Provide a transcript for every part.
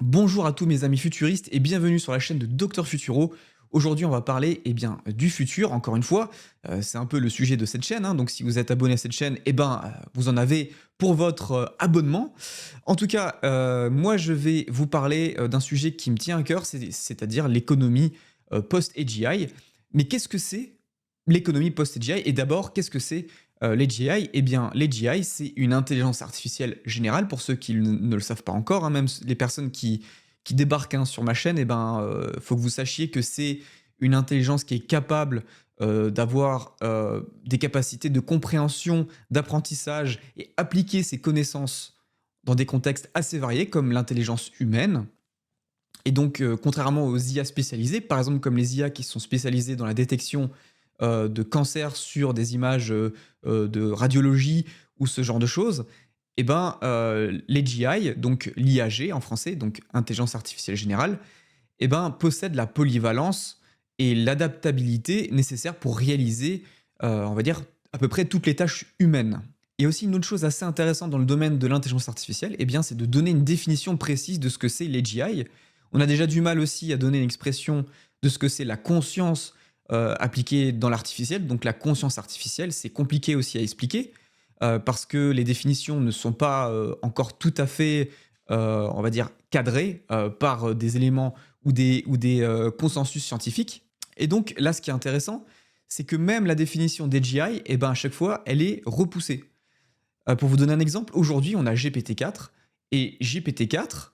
Bonjour à tous mes amis futuristes et bienvenue sur la chaîne de Dr Futuro. Aujourd'hui, on va parler du futur, encore une fois. C'est un peu le sujet de cette chaîne, hein. Donc si vous êtes abonné à cette chaîne, vous en avez pour votre abonnement. En tout cas, moi, je vais vous parler d'un sujet qui me tient à cœur, c'est-à-dire l'économie post-AGI. Mais qu'est-ce que c'est l'économie post-AGI? Et d'abord, qu'est-ce que c'est l'AGI? Eh bien, l'AGI, c'est une intelligence artificielle générale, pour ceux qui ne le savent pas encore, hein, même les personnes qui débarquent hein, sur ma chaîne, faut que vous sachiez que c'est une intelligence qui est capable d'avoir des capacités de compréhension, d'apprentissage et appliquer ses connaissances dans des contextes assez variés, comme l'intelligence humaine. Et donc, contrairement aux IA spécialisées, par exemple comme les IA qui sont spécialisées dans la détection de cancer sur des images de radiologie ou ce genre de choses, l'AGI, donc l'IAG en français, donc intelligence artificielle générale, possède la polyvalence et l'adaptabilité nécessaires pour réaliser, on va dire, à peu près toutes les tâches humaines. Et aussi une autre chose assez intéressante dans le domaine de l'intelligence artificielle, c'est de donner une définition précise de ce que c'est l'AGI. On a déjà du mal aussi à donner une expression de ce que c'est la conscience appliquée dans l'artificiel. Donc la conscience artificielle, c'est compliqué aussi à expliquer parce que les définitions ne sont pas encore tout à fait, on va dire, cadrées par des éléments ou des consensus scientifiques. Et donc là, ce qui est intéressant, c'est que même la définition d'AGI, à chaque fois, elle est repoussée. Pour vous donner un exemple, aujourd'hui, on a GPT-4 et GPT-4,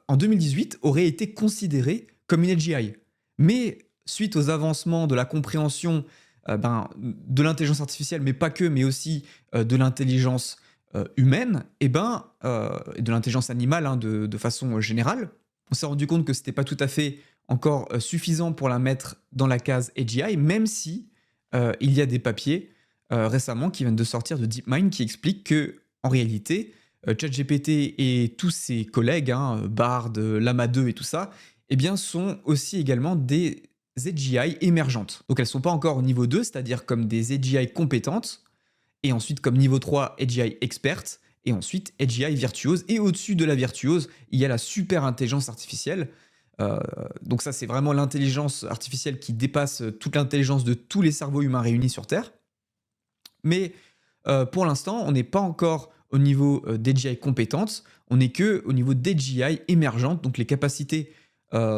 en 2018, aurait été considéré comme une AGI. Mais suite aux avancements de la compréhension de l'intelligence artificielle, mais pas que, mais aussi de l'intelligence humaine, et de l'intelligence animale hein, de façon générale, on s'est rendu compte que c'était pas tout à fait encore suffisant pour la mettre dans la case AGI, même si il y a des papiers récemment qui viennent de sortir de DeepMind qui expliquent que en réalité, ChatGPT et tous ses collègues, hein, Bard, Llama 2 et tout ça, sont aussi également des AGI émergentes. Donc elles ne sont pas encore au niveau 2, c'est-à-dire comme des AGI compétentes, et ensuite comme niveau 3, AGI expertes, et ensuite AGI virtuose. Et au-dessus de la virtuose, il y a la super intelligence artificielle. Donc ça, c'est vraiment l'intelligence artificielle qui dépasse toute l'intelligence de tous les cerveaux humains réunis sur Terre. Mais pour l'instant, on n'est pas encore au niveau d'AGI compétentes, on n'est que au niveau d'AGI émergentes, donc les capacités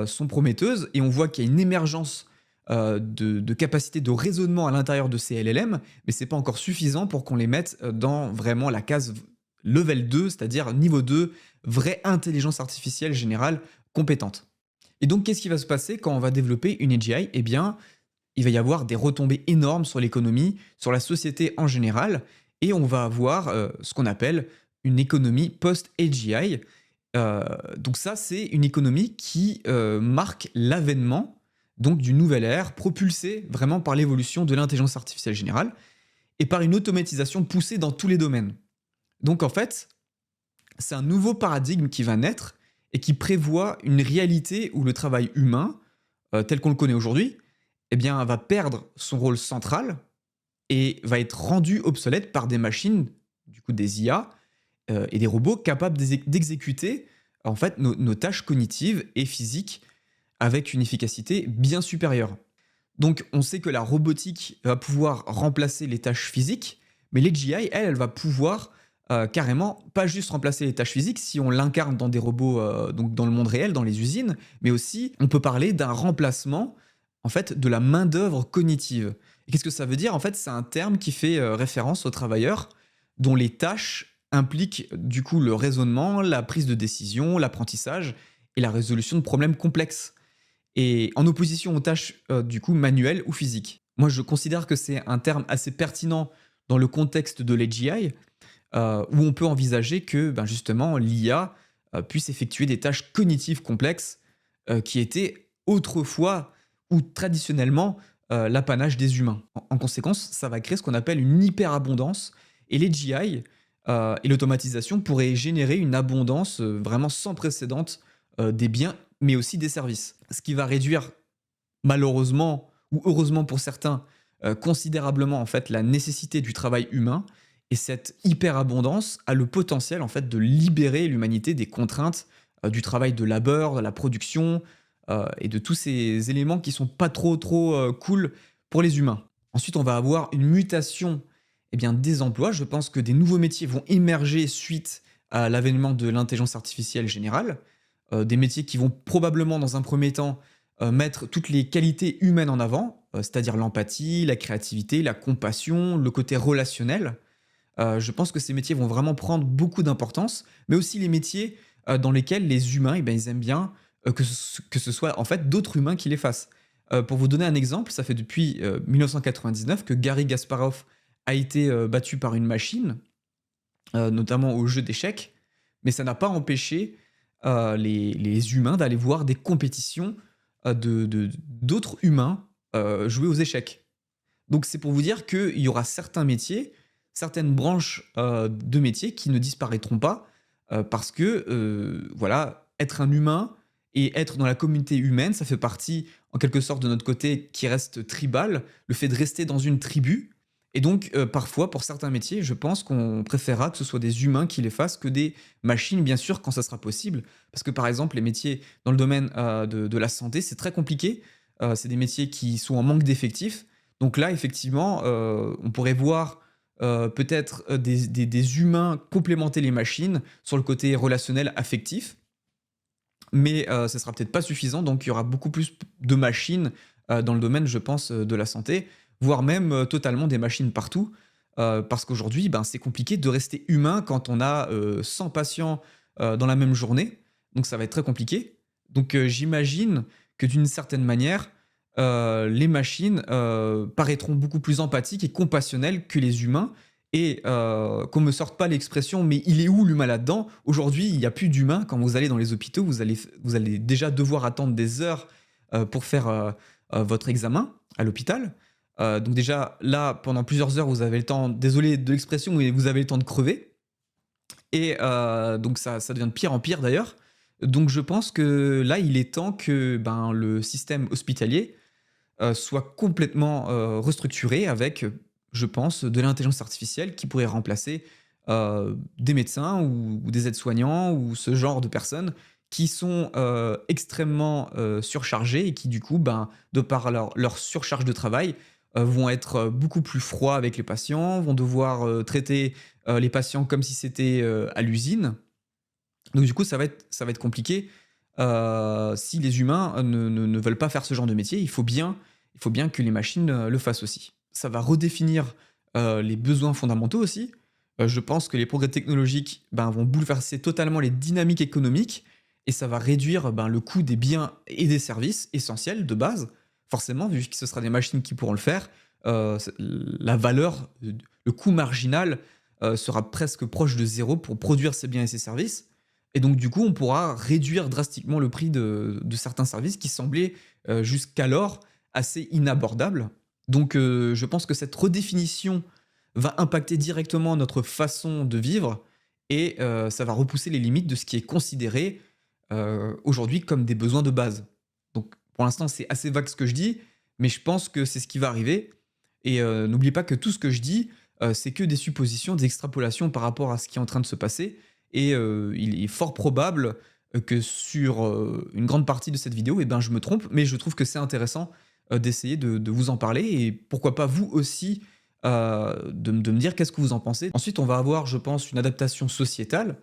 sont prometteuses et on voit qu'il y a une émergence de capacités de raisonnement à l'intérieur de ces LLM, mais ce n'est pas encore suffisant pour qu'on les mette dans vraiment la case level 2, c'est-à-dire niveau 2, vraie intelligence artificielle générale compétente. Et donc, qu'est-ce qui va se passer quand on va développer une AGI? Il va y avoir des retombées énormes sur l'économie, sur la société en général, et on va avoir ce qu'on appelle une économie post-AGI. Donc ça, c'est une économie qui marque l'avènement donc d'une nouvelle ère propulsée vraiment par l'évolution de l'intelligence artificielle générale et par une automatisation poussée dans tous les domaines. Donc en fait, c'est un nouveau paradigme qui va naître et qui prévoit une réalité où le travail humain, tel qu'on le connaît aujourd'hui, va perdre son rôle central et va être rendu obsolète par des machines, du coup des IA, et des robots capables d'exécuter en fait nos tâches cognitives et physiques avec une efficacité bien supérieure. Donc on sait que la robotique va pouvoir remplacer les tâches physiques, mais l'AGI, elle va pouvoir carrément pas juste remplacer les tâches physiques si on l'incarne dans des robots donc dans le monde réel, dans les usines, mais aussi on peut parler d'un remplacement en fait de la main-d'œuvre cognitive. Et qu'est-ce que ça veut dire? En fait, c'est un terme qui fait référence aux travailleurs dont les tâches impliquent du coup le raisonnement, la prise de décision, l'apprentissage et la résolution de problèmes complexes. Et en opposition aux tâches du coup manuelles ou physiques. Moi, je considère que c'est un terme assez pertinent dans le contexte de l'AGI, où on peut envisager que justement l'IA puisse effectuer des tâches cognitives complexes qui étaient autrefois ou traditionnellement l'apanage des humains. En conséquence, ça va créer ce qu'on appelle une hyperabondance et l'AGI et l'automatisation pourraient générer une abondance vraiment sans précédente des biens mais aussi des services. Ce qui va réduire malheureusement ou heureusement pour certains considérablement en fait la nécessité du travail humain. Et cette hyperabondance a le potentiel en fait de libérer l'humanité des contraintes du travail de labeur, de la production, et de tous ces éléments qui sont pas trop, cool pour les humains. Ensuite, on va avoir une mutation, eh bien, des emplois. Je pense que des nouveaux métiers vont émerger suite à l'avènement de l'intelligence artificielle générale. Des métiers qui vont probablement, dans un premier temps, mettre toutes les qualités humaines en avant, c'est-à-dire l'empathie, la créativité, la compassion, le côté relationnel. Je pense que ces métiers vont vraiment prendre beaucoup d'importance, mais aussi les métiers, dans lesquels les humains, eh ben, ils aiment bien, que ce soit, en fait, d'autres humains qui les fassent. Pour vous donner un exemple, ça fait depuis, 1999 que Garry Kasparov a été, battu par une machine, notamment au jeu d'échecs, mais ça n'a pas empêché, les humains d'aller voir des compétitions, d'autres humains, jouer aux échecs. Donc c'est pour vous dire qu'il y aura certains métiers, certaines branches, de métiers qui ne disparaîtront pas, parce que, voilà, être un humain et être dans la communauté humaine, ça fait partie, en quelque sorte, de notre côté qui reste tribal, le fait de rester dans une tribu. Et donc, parfois, pour certains métiers, je pense qu'on préférera que ce soit des humains qui les fassent que des machines, bien sûr, quand ça sera possible. Parce que, par exemple, les métiers dans le domaine, de la santé, c'est très compliqué. C'est des métiers qui sont en manque d'effectifs. Donc là, effectivement, on pourrait voir, peut-être, des humains complémenter les machines sur le côté relationnel, affectif, mais ça sera peut-être pas suffisant, donc il y aura beaucoup plus de machines, dans le domaine, je pense, de la santé, voire même, totalement des machines partout. Parce qu'aujourd'hui, ben, c'est compliqué de rester humain quand on a, 100 patients, dans la même journée, donc ça va être très compliqué. Donc j'imagine que d'une certaine manière, les machines, paraîtront beaucoup plus empathiques et compassionnelles que les humains et qu'on me sorte pas l'expression: «Mais il est où l'humain là-dedans?» Aujourd'hui, il y a plus d'humains. Quand vous allez dans les hôpitaux, vous allez déjà devoir attendre des heures, pour faire, votre examen à l'hôpital. Donc déjà, là, pendant plusieurs heures, vous avez le temps, désolé de l'expression, mais vous avez le temps de crever et donc ça devient de pire en pire d'ailleurs. Donc je pense que là, il est temps que, ben, le système hospitalier, soit complètement, restructuré avec, je pense, de l'intelligence artificielle qui pourrait remplacer, des médecins ou des aides-soignants ou ce genre de personnes qui sont, extrêmement, surchargées et qui du coup, ben, de par leur surcharge de travail, vont être, beaucoup plus froids avec les patients, vont devoir, traiter, les patients comme si c'était, à l'usine. Donc du coup, ça va être compliqué, si les humains, ne veulent pas faire ce genre de métier. Il faut bien que les machines, le fassent aussi. Ça va redéfinir, les besoins fondamentaux aussi. Je pense que les progrès technologiques, ben, vont bouleverser totalement les dynamiques économiques et ça va réduire, ben, le coût des biens et des services essentiels de base. Forcément, vu que ce sera des machines qui pourront le faire, c'est la valeur, le coût marginal, sera presque proche de zéro pour produire ces biens et ces services. Et donc du coup, on pourra réduire drastiquement le prix de certains services qui semblaient, jusqu'alors assez inabordables. Donc je pense que cette redéfinition va impacter directement notre façon de vivre et ça va repousser les limites de ce qui est considéré, aujourd'hui comme des besoins de base. Donc pour l'instant, c'est assez vague ce que je dis, mais je pense que c'est ce qui va arriver et n'oubliez pas que tout ce que je dis, c'est que des suppositions, des extrapolations par rapport à ce qui est en train de se passer et il est fort probable, que sur, une grande partie de cette vidéo, eh ben, je me trompe, mais je trouve que c'est intéressant, d'essayer de vous en parler et pourquoi pas vous aussi, de me dire qu'est-ce que vous en pensez. Ensuite, on va avoir, je pense, une adaptation sociétale,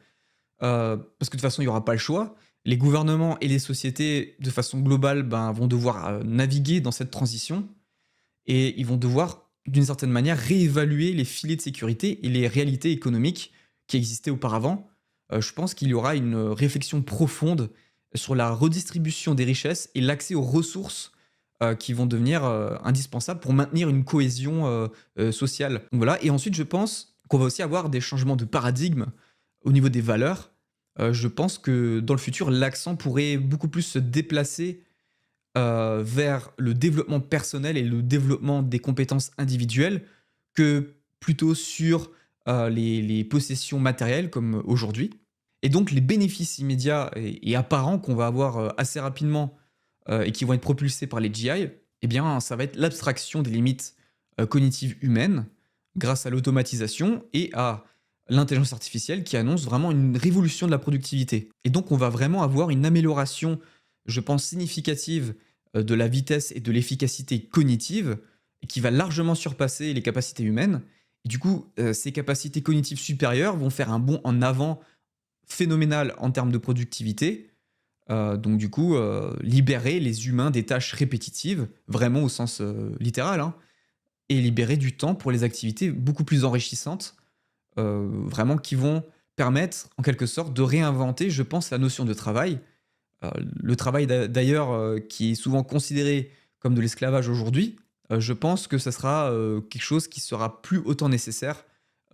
parce que de toute façon, il y aura pas le choix. Les gouvernements et les sociétés, de façon globale, ben, vont devoir, naviguer dans cette transition et ils vont devoir, d'une certaine manière, réévaluer les filets de sécurité et les réalités économiques qui existaient auparavant. Je pense qu'il y aura une réflexion profonde sur la redistribution des richesses et l'accès aux ressources qui vont devenir indispensables pour maintenir une cohésion sociale. Donc voilà. Et ensuite, je pense qu'on va aussi avoir des changements de paradigme au niveau des valeurs. Je pense que dans le futur, l'accent pourrait beaucoup plus se déplacer vers le développement personnel et le développement des compétences individuelles que plutôt sur, les possessions matérielles comme aujourd'hui. Et donc les bénéfices immédiats et apparents qu'on va avoir, assez rapidement, et qui vont être propulsés par les GI, eh bien, ça va être l'abstraction des limites, cognitives humaines grâce à l'automatisation et à, l'intelligence artificielle qui annonce vraiment une révolution de la productivité. Et donc, on va vraiment avoir une amélioration, je pense, significative de la vitesse et de l'efficacité cognitive, et qui va largement surpasser les capacités humaines. Et du coup, ces capacités cognitives supérieures vont faire un bond en avant phénoménal en termes de productivité. Donc du coup, libérer les humains des tâches répétitives, vraiment au sens littéral, hein, et libérer du temps pour les activités beaucoup plus enrichissantes, vraiment qui vont permettre, en quelque sorte, de réinventer, je pense, la notion de travail. Heu, le travail d'ailleurs, qui est souvent considéré comme de l'esclavage aujourd'hui, je pense que ça sera, quelque chose qui sera plus autant nécessaire,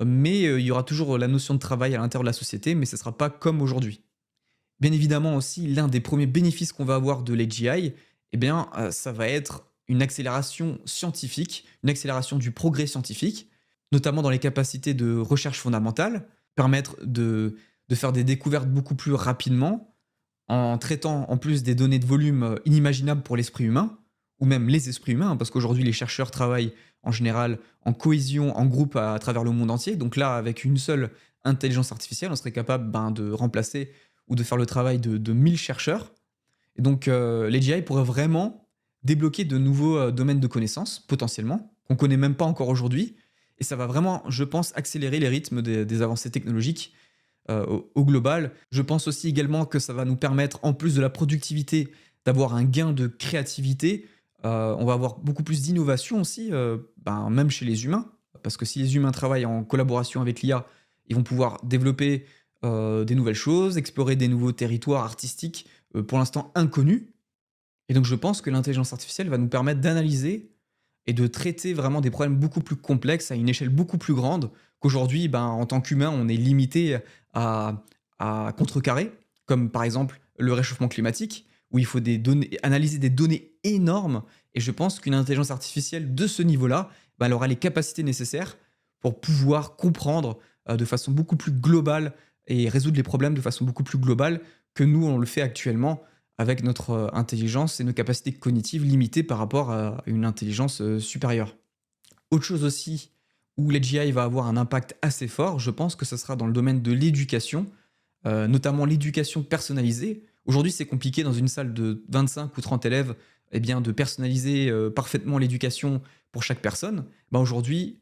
mais il y aura toujours la notion de travail à l'intérieur de la société, mais ce sera pas comme aujourd'hui. Bien évidemment aussi, l'un des premiers bénéfices qu'on va avoir de l'AGI, eh bien, ça va être une accélération scientifique, une accélération du progrès scientifique, notamment dans les capacités de recherche fondamentale, permettre de faire des découvertes beaucoup plus rapidement, en traitant en plus des données de volume, inimaginables pour l'esprit humain, ou même les esprits humains, hein, parce qu'aujourd'hui les chercheurs travaillent en général en cohésion, en groupe à travers le monde entier. Donc là, avec une seule intelligence artificielle, on serait capable, ben, de remplacer ou de faire le travail de 1000 chercheurs. Et donc l'AGI pourrait vraiment débloquer de nouveaux, domaines de connaissances, potentiellement, qu'on connaît même pas encore aujourd'hui. Et ça va vraiment, je pense, accélérer les rythmes des avancées technologiques au global. Je pense aussi également que ça va nous permettre, en plus de la productivité, d'avoir un gain de créativité. On va avoir beaucoup plus d'innovation aussi, ben, même chez les humains. Parce que si les humains travaillent en collaboration avec l'IA, ils vont pouvoir développer des nouvelles choses, explorer des nouveaux territoires artistiques pour l'instant inconnus. Et donc je pense que l'intelligence artificielle va nous permettre d'analyser et de traiter vraiment des problèmes beaucoup plus complexes à une échelle beaucoup plus grande qu'aujourd'hui, ben, en tant qu'humain, on est limité à contrecarrer, comme par exemple le réchauffement climatique, où il faut analyser des données énormes. Et je pense qu'une intelligence artificielle de ce niveau-là, ben, elle aura les capacités nécessaires pour pouvoir comprendre de façon beaucoup plus globale et résoudre les problèmes de façon beaucoup plus globale que nous, on le fait actuellement avec notre intelligence et nos capacités cognitives limitées par rapport à une intelligence supérieure. Autre chose aussi où l'AGI va avoir un impact assez fort, je pense que ce sera dans le domaine de l'éducation, notamment l'éducation personnalisée. Aujourd'hui, c'est compliqué dans une salle de 25 ou 30 élèves, eh bien, de personnaliser parfaitement l'éducation pour chaque personne. Ben, aujourd'hui,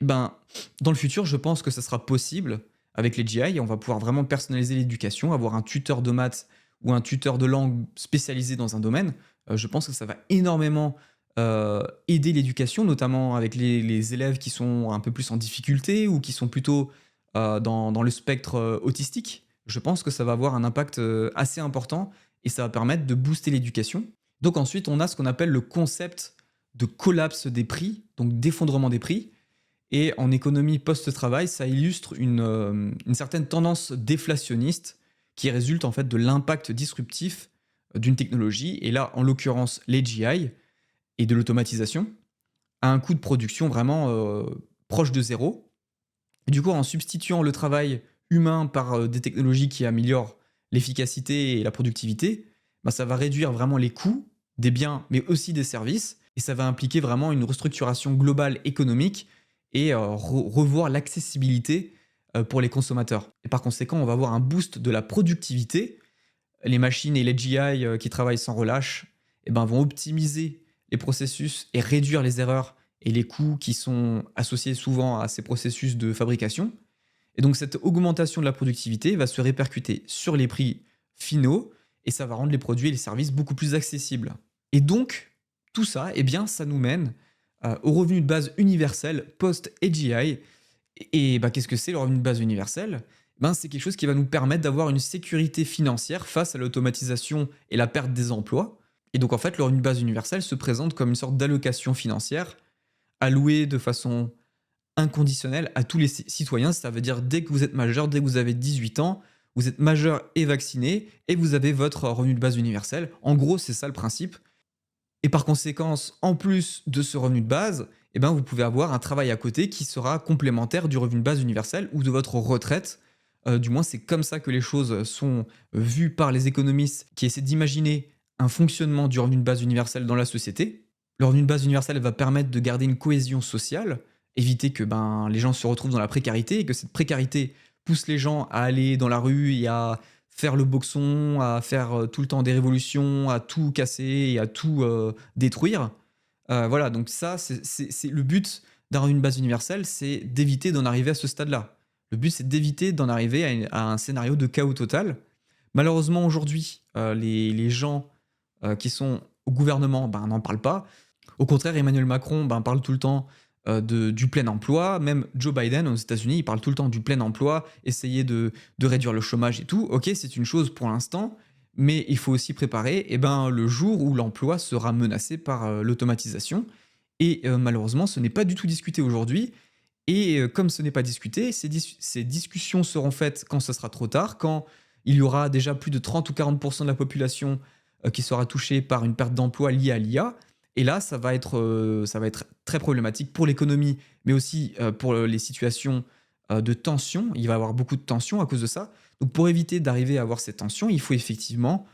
ben, dans le futur, je pense que ça sera possible avec les GI. On va pouvoir vraiment personnaliser l'éducation, avoir un tuteur de maths ou un tuteur de langue spécialisé dans un domaine. Je pense que ça va énormément aider l'éducation, notamment avec les élèves qui sont un peu plus en difficulté ou qui sont plutôt dans le spectre autistique. Je pense que ça va avoir un impact assez important et ça va permettre de booster l'éducation. Donc ensuite, on a ce qu'on appelle le concept de collapse des prix, donc d'effondrement des prix. Et en économie post-travail, ça illustre une certaine tendance déflationniste qui résulte en fait de l'impact disruptif d'une technologie, et là, en l'occurrence, l'AGI et de l'automatisation, à un coût de production vraiment proche de zéro. Et du coup, en substituant le travail humain par des technologies qui améliorent l'efficacité et la productivité, bah, ça va réduire vraiment les coûts des biens, mais aussi des services, et ça va impliquer vraiment une restructuration globale économique et revoir l'accessibilité pour les consommateurs. Et par conséquent, on va avoir un boost de la productivité. Les machines et les GI qui travaillent sans relâche eh ben, vont optimiser les processus et réduire les erreurs et les coûts qui sont associés souvent à ces processus de fabrication. Et donc cette augmentation de la productivité va se répercuter sur les prix finaux et ça va rendre les produits et les services beaucoup plus accessibles. Et donc, tout ça, eh bien, ça nous mène au revenu de base universel post-AGI. Et bah, qu'est-ce que c'est le revenu de base universel? Ben, c'est quelque chose qui va nous permettre d'avoir une sécurité financière face à l'automatisation et la perte des emplois. Et donc en fait, le revenu de base universel se présente comme une sorte d'allocation financière allouée de façon inconditionnelle à tous les citoyens. Ça veut dire dès que vous êtes majeur, dès que vous avez 18 ans, vous êtes majeur et vacciné et vous avez votre revenu de base universel. En gros, c'est ça le principe. Et par conséquence, en plus de ce revenu de base, eh ben, vous pouvez avoir un travail à côté qui sera complémentaire du revenu de base universel ou de votre retraite. Du moins, c'est comme ça que les choses sont vues par les économistes qui essaient d'imaginer un fonctionnement du revenu de base universel dans la société. Le revenu de base universel va permettre de garder une cohésion sociale éviter que les gens se retrouvent dans la précarité et que cette précarité pousse les gens à aller dans la rue et à faire le boxon, à faire tout le temps des révolutions, à tout casser et à tout détruire. Voilà, donc ça, c'est le but d'un revenu de base universel, c'est d'éviter d'en arriver à ce stade-là. Le but, c'est d'éviter d'en arriver à un scénario de chaos total. Malheureusement, aujourd'hui, les gens qui sont au gouvernement n'en parlent pas. Au contraire, Emmanuel Macron parle tout le temps du plein emploi. Même Joe Biden aux États-Unis, il parle tout le temps du plein emploi, essayer de réduire le chômage et tout. Ok, c'est une chose pour l'instant, mais il faut aussi préparer le jour où l'emploi sera menacé par l'automatisation. Et malheureusement, ce n'est pas du tout discuté aujourd'hui. Et comme ce n'est pas discuté, ces discussions seront faites quand ce sera trop tard, quand il y aura déjà plus de 30 ou 40% de la population qui sera touchée par une perte d'emploi liée à l'IA. Et là, ça va être très problématique pour l'économie, mais aussi pour les situations de tension. Il va y avoir beaucoup de tensions à cause de ça. Donc pour éviter d'arriver à avoir ces tensions, il faut effectivement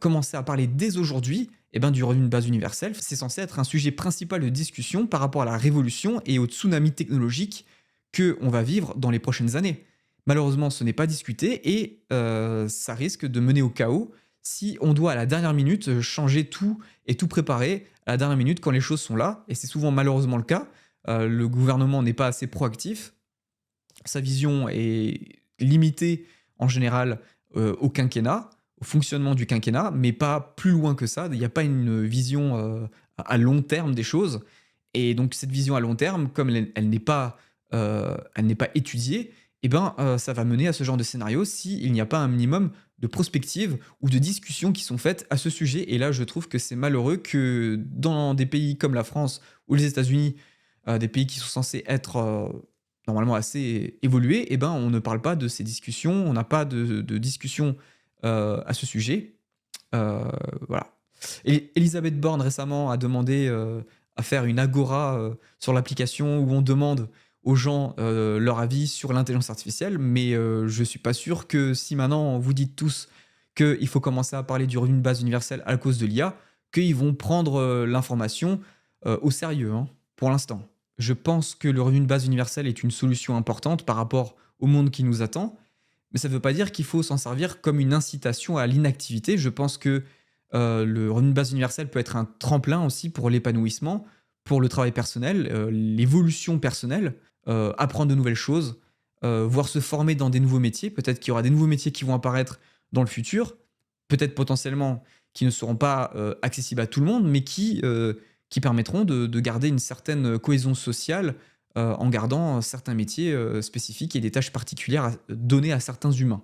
commencer à parler dès aujourd'hui du revenu de base universel. C'est censé être un sujet principal de discussion par rapport à la révolution et au tsunami technologique qu'on va vivre dans les prochaines années. Malheureusement, ce n'est pas discuté et ça risque de mener au chaos si on doit à la dernière minute changer tout et tout préparer à la dernière minute quand les choses sont là. Et c'est souvent malheureusement le cas. Le gouvernement n'est pas assez proactif. Sa vision est limitée en général au quinquennat, au fonctionnement du quinquennat, mais pas plus loin que ça. Il n'y a pas une vision à long terme des choses. Et donc cette vision à long terme, comme elle n'est pas étudiée, ça va mener à ce genre de scénario s'il n'y a pas un minimum de prospective ou de discussions qui sont faites à ce sujet. Et là, je trouve que c'est malheureux que dans des pays comme la France ou les États-Unis, des pays qui sont censés être normalement assez évolués, on ne parle pas de ces discussions, on n'a pas de discussion à ce sujet. Voilà. Et Elisabeth Borne récemment a demandé à faire une agora sur l'application où on demande aux gens leur avis sur l'intelligence artificielle, mais je ne suis pas sûr que si maintenant vous dites tous qu'il faut commencer à parler du revenu de base universel à cause de l'IA, qu'ils vont prendre l'information au sérieux, pour l'instant. Je pense que le revenu de base universel est une solution importante par rapport au monde qui nous attend, mais ça ne veut pas dire qu'il faut s'en servir comme une incitation à l'inactivité. Je pense que le revenu de base universel peut être un tremplin aussi pour l'épanouissement, pour le travail personnel, l'évolution personnelle, apprendre de nouvelles choses, voire se former dans des nouveaux métiers. Peut-être qu'il y aura des nouveaux métiers qui vont apparaître dans le futur, peut-être potentiellement qui ne seront pas accessibles à tout le monde, mais qui permettront de garder une certaine cohésion sociale en gardant certains métiers spécifiques et des tâches particulières données à certains humains.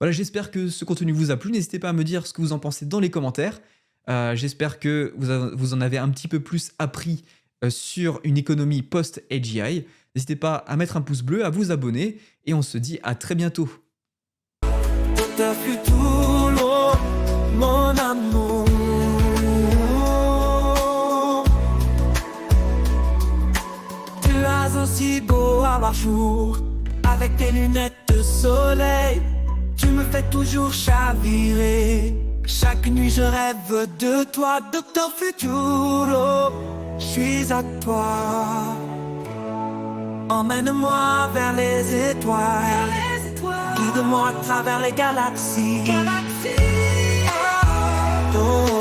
Voilà, j'espère que ce contenu vous a plu. N'hésitez pas à me dire ce que vous en pensez dans les commentaires. J'espère que vous en avez un petit peu plus appris sur une économie post-AGI. N'hésitez pas à mettre un pouce bleu, à vous abonner, et on se dit à très bientôt. Mon amour, tu as aussi beau avoir jour, avec tes lunettes de soleil, tu me fais toujours chavirer. Chaque nuit je rêve de toi, Docteur Futuro, je suis à toi. Emmène-moi vers les étoiles, guide-moi à travers les galaxies. Oh.